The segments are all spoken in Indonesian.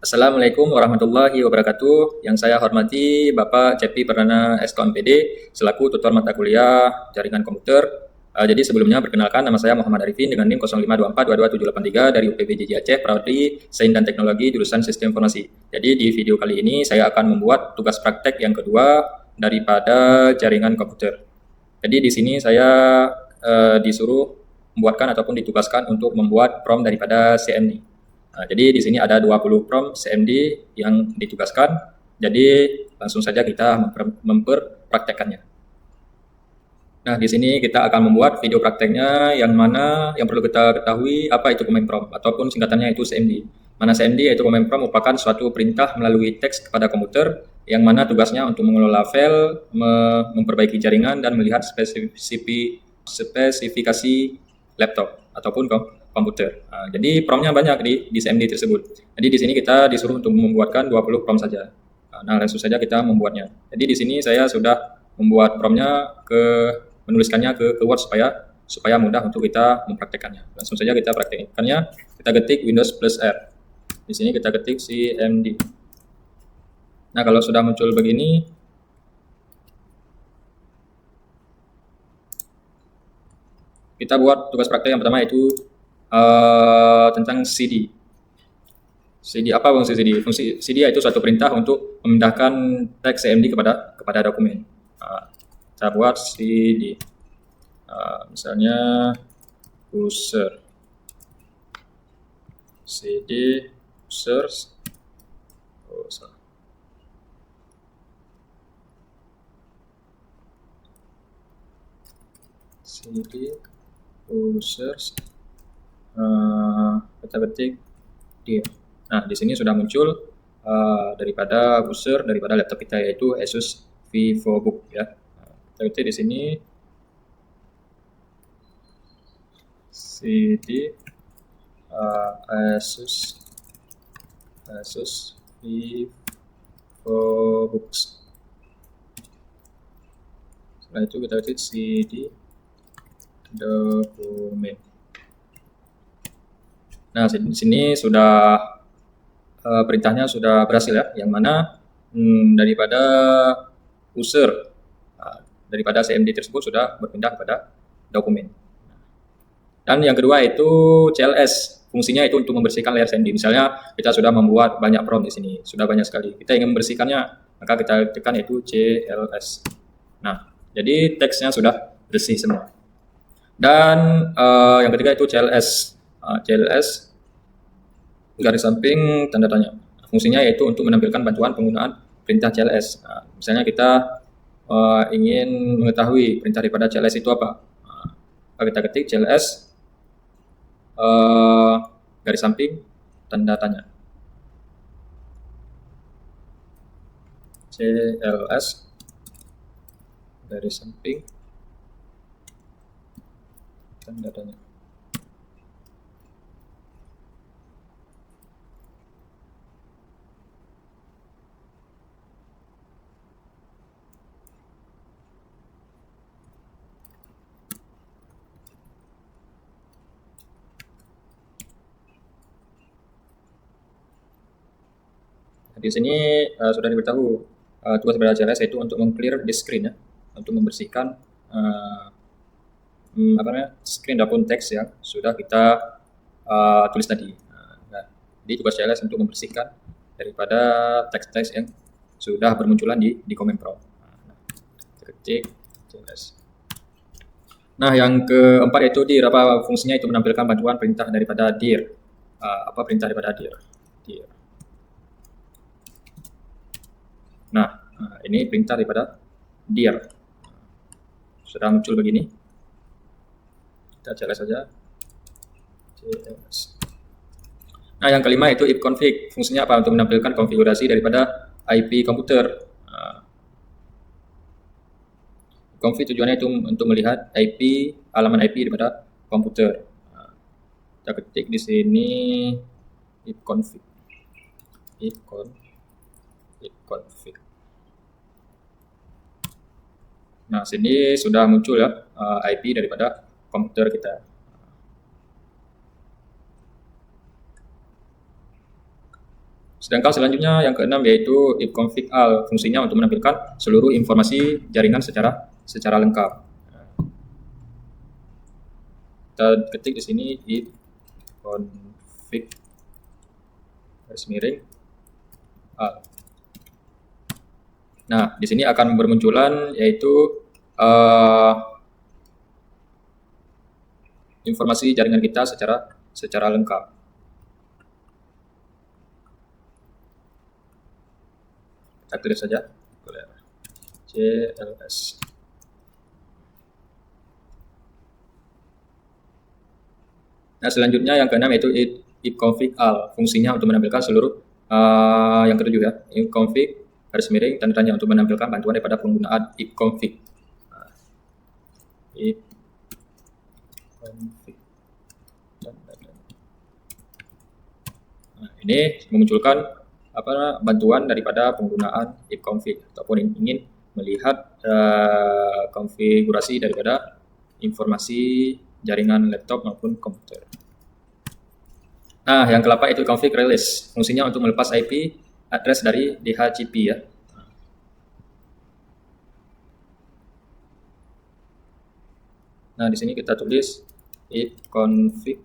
Assalamualaikum warahmatullahi wabarakatuh. Yang saya hormati Bapak Cepi Perdana SKMPD selaku tutor mata kuliah jaringan komputer. Jadi sebelumnya perkenalkan, nama saya Muhammad Arifin dengan NIM 0524222783 dari UPBJJ Aceh, Prodi Sains dan Teknologi jurusan Sistem Informasi. Jadi di video kali ini saya akan membuat tugas praktek yang kedua daripada jaringan komputer. Jadi di sini saya disuruh membuatkan ataupun ditugaskan untuk membuat prompt daripada CMD. Jadi di sini ada 20 prompt CMD yang ditugaskan. Jadi langsung saja kita memperpraktekkannya. Nah, di sini kita akan membuat video prakteknya yang mana yang perlu kita ketahui apa itu command prompt ataupun singkatannya itu CMD. Mana CMD yaitu command prompt merupakan suatu perintah melalui teks kepada komputer yang mana tugasnya untuk mengelola file, memperbaiki jaringan dan melihat spesifikasi laptop ataupun komputer. Jadi promptnya banyak di CMD tersebut. Jadi di sini kita disuruh untuk membuatkan 20 prompt saja. Nah, langsung saja kita membuatnya. Jadi di sini saya sudah membuat promptnya menuliskannya ke Word supaya mudah untuk kita mempraktekannya. Langsung saja kita praktekkannya. Kita ketik Windows plus R. Di sini kita ketik CMD. Nah, kalau sudah muncul begini, kita buat tugas praktek yang pertama yaitu tentang CD. CD apa fungsi CD? Fungsi CD yaitu suatu perintah untuk memindahkan teks CMD kepada dokumen. Kita buat CD. Misalnya user. CD user. CD users kita ketik dia. Nah, di sini sudah muncul daripada user daripada laptop kita yaitu Asus VivoBook ya. Kita ketik di sini CD Asus VivoBooks. Setelah itu kita ketik CD dokumen. Nah, di sini sudah perintahnya sudah berhasil ya, yang mana daripada user daripada CMD tersebut sudah berpindah kepada dokumen. Dan yang kedua itu CLS, fungsinya itu untuk membersihkan layar CMD. Misalnya kita sudah membuat banyak prompt di sini, sudah banyak sekali. Kita ingin membersihkannya, maka kita tekan itu CLS. Nah, jadi teksnya sudah bersih semua. Dan yang ketiga itu CLS. CLS garis samping tanda tanya. Fungsinya yaitu untuk menampilkan bantuan penggunaan perintah CLS. Misalnya kita ingin mengetahui perintah daripada CLS itu apa. Kita ketik CLS garis samping tanda tanya. CLS garis samping tanda tanya. Di sini sudah diberitahu tugas daripada CLS yaitu untuk meng-clear the screen ya, untuk membersihkan screen ataupun teks yang sudah kita tulis tadi. Nah, jadi tugas CLS untuk membersihkan daripada teks-teks yang sudah bermunculan di command prompt. Ketik CLS. Nah, yang keempat itu dir, apa fungsinya itu menampilkan bantuan perintah daripada dir. Apa perintah daripada dir? Dir. Nah, ini perintah daripada dir. Sudah muncul begini. Kita CLS saja. CLS. Nah, yang kelima itu ifconfig. Fungsinya apa? Untuk menampilkan konfigurasi daripada IP komputer. Config tujuannya itu untuk melihat IP, halaman IP daripada komputer. Kita ketik di sini ifconfig. Ifconfig. Nah, sini sudah muncul ya IP daripada komputer kita. Sedangkan selanjutnya yang keenam yaitu ifconfig al, fungsinya untuk menampilkan seluruh informasi jaringan secara lengkap. Kita ketik di sini ifconfig garis miring al. Nah, di sini akan bermunculan yaitu informasi jaringan kita secara lengkap. Kita klik saja CLS. Nah, selanjutnya yang keenam yaitu ifconfig al, fungsinya untuk menampilkan seluruh yang ketujuh ya, ifconfig garis miring tanda tanya untuk menampilkan bantuan daripada penggunaan ifconfig. Nah, ini memunculkan bantuan daripada penggunaan ifconfig ataupun ingin melihat konfigurasi daripada informasi jaringan laptop maupun komputer. Nah, yang ke-8 itu config release, fungsinya untuk melepas IP address dari DHCP ya. Nah, di sini kita tulis ifconfig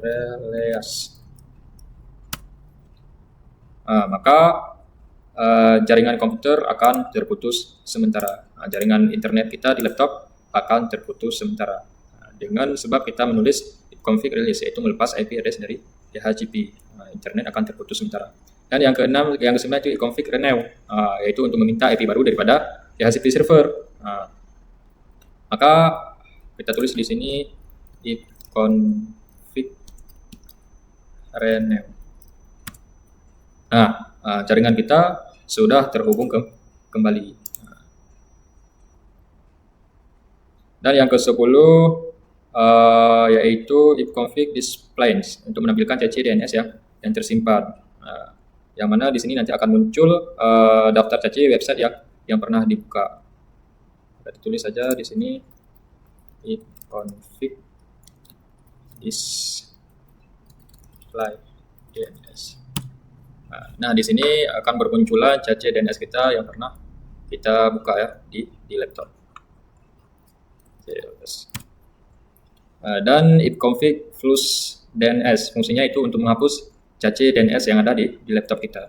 release. Maka jaringan komputer akan terputus sementara. Jaringan internet kita di laptop akan terputus sementara. Dengan sebab kita menulis ifconfig release, yaitu melepas IP address dari DHCP. Internet akan terputus sementara. Dan yang ke-6, yang ke-9 itu ifconfig renew, yaitu untuk meminta IP baru daripada DHCP server. Maka kita tulis di sini ifconfig renew. Nah, jaringan kita sudah terhubung kembali. Dan yang ke-10 yaitu ifconfig displays untuk menampilkan CC DNS yang tersimpan. Yang mana di sini nanti akan muncul daftar CC website yang pernah dibuka. Kita tulis saja di sini ifconfig display DNS. Nah, di sini akan bermunculan CC DNS kita yang pernah kita buka ya di laptop. Dan ifconfig flush DNS, fungsinya itu untuk menghapus CC DNS yang ada di laptop kita.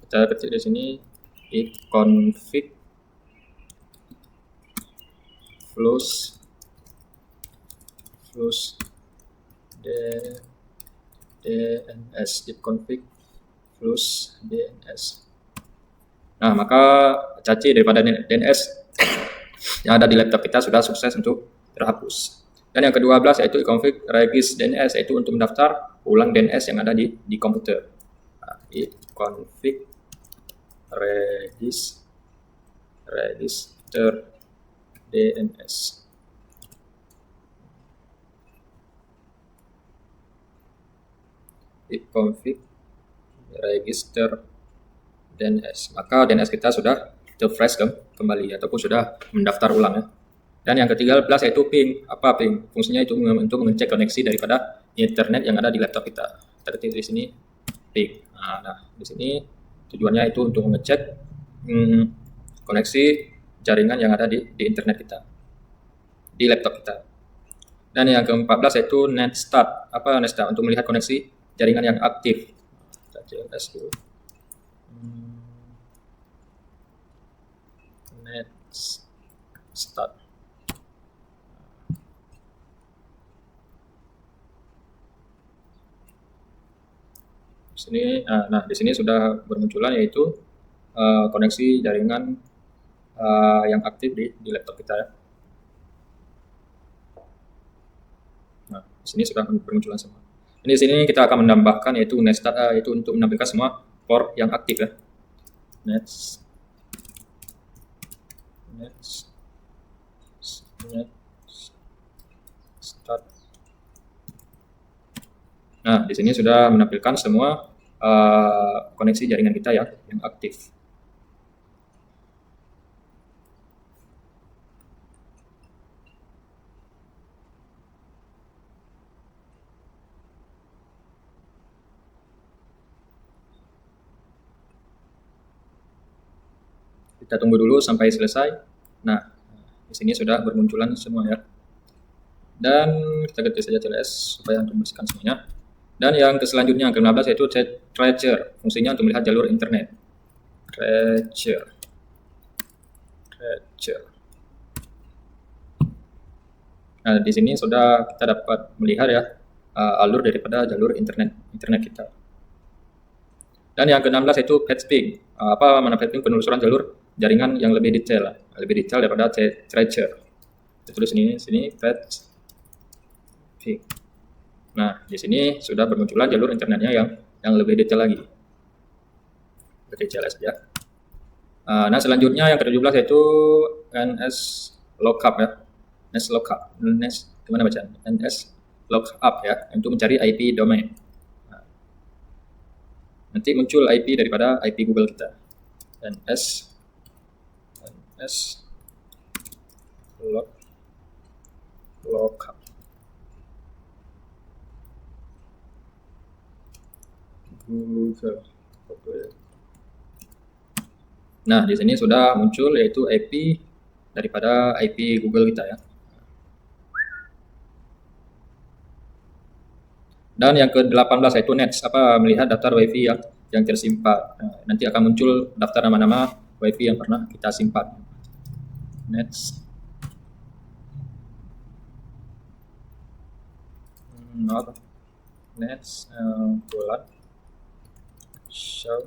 Kita ketik di sini ifconfig flush DNS, ifconfig flush DNS. Nah, maka CC daripada DNS yang ada di laptop kita sudah sukses untuk terhapus. Dan yang ke-12 yaitu ifconfig regis DNS, yaitu untuk mendaftar ulang DNS yang ada di komputer. Ifconfig register DNS. Ifconfig register DNS, maka DNS kita sudah refresh kembali ataupun sudah mendaftar ulang ya. Dan yang ke-13 yaitu ping. Apa ping? Fungsinya itu untuk mengecek koneksi daripada internet yang ada di laptop kita. Kita ketik di sini ping. Nah, di sini tujuannya itu untuk mengecek koneksi jaringan yang ada di internet kita, di laptop kita. Dan yang ke-14 yaitu netstart. Apa netstart? Untuk melihat koneksi jaringan yang aktif. Kita CLS dulu. Netstart. Di sini, nah di sini sudah bermunculan yaitu koneksi jaringan yang aktif di laptop kita ya. Nah, di sini sudah bermunculan semua. Ini di sini kita akan menambahkan yaitu netstart, yaitu untuk menampilkan semua port yang aktif ya. Netstart. Nah, di sini sudah menampilkan semua koneksi jaringan kita ya yang aktif. Kita tunggu dulu sampai selesai. Nah, di sini sudah bermunculan semua ya. Dan kita ketik saja CLS supaya untuk membersihkan semuanya. Dan yang selanjutnya yang ke-15 yaitu Tracer, fungsinya untuk melihat jalur internet. Tracer. Nah, di sini sudah kita dapat melihat ya alur daripada jalur internet kita. Dan yang ke-16 yaitu patching. Apa mana patching? Penelusuran jalur jaringan yang lebih detail daripada Tracer. Kita tulis sini patching. Nah, di sini sudah bermunculan jalur internetnya yang lebih detail lagi. Detail saja. Nah, selanjutnya yang ke-17 yaitu NS lookup ya. NS lookup. Gimana bacaan? NS lookup ya, untuk mencari IP domain. Nanti muncul IP daripada IP Google kita. NS lookup. Google. Nah, di sini sudah muncul yaitu IP daripada IP Google kita ya. Dan yang ke-18 yaitu Nets, melihat daftar WiFi yang tersimpan. Nah, nanti akan muncul daftar nama-nama WiFi yang pernah kita simpan. Nets. Nets show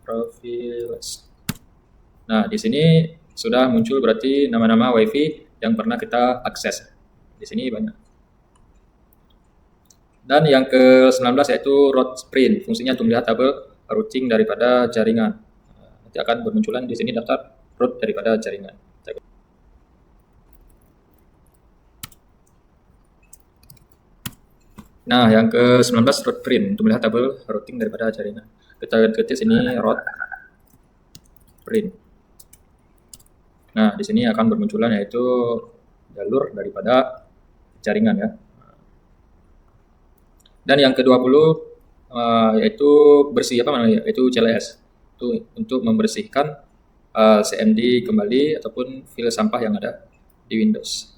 profiles. Nah, di sini sudah muncul berarti nama-nama WiFi yang pernah kita akses. Di sini banyak. Dan yang ke-19 yaitu route sprint, fungsinya untuk melihat tabel routing daripada jaringan. Nanti akan bermunculan di sini daftar route daripada jaringan. Nah, yang ke-19 route print untuk melihat tabel routing daripada jaringan. Kita ketik sini route print. Nah, di sini akan bermunculan yaitu jalur daripada jaringan ya. Dan yang ke-20 yaitu bersih yaitu CLS. Itu untuk membersihkan CMD kembali ataupun file sampah yang ada di Windows.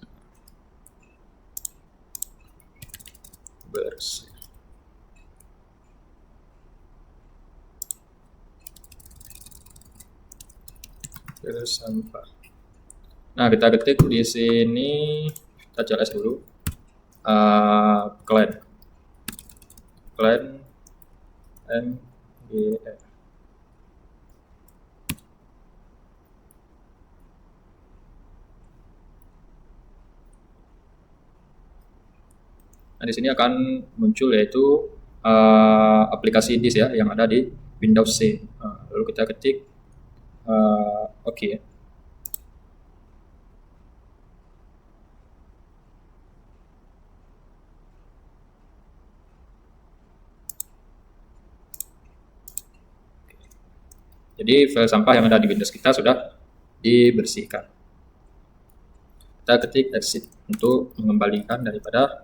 Bersih. File sampah. Nah, kita ketik di sini, kita CLS dulu. Client MGR. Nah, di sini akan muncul yaitu aplikasi disk ya yang ada di Windows C. Lalu kita ketik OK ya. Jadi file sampah yang ada di Windows kita sudah dibersihkan. Kita ketik exit untuk mengembalikan daripada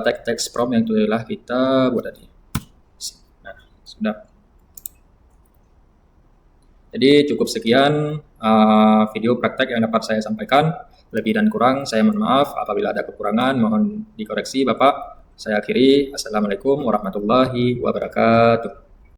text prompt yang telah kita buat tadi. Nah, sudah. Jadi cukup sekian video praktek yang dapat saya sampaikan. Lebih dan kurang saya mohon maaf. Apabila ada kekurangan mohon dikoreksi Bapak. Saya akhiri. Assalamualaikum warahmatullahi wabarakatuh.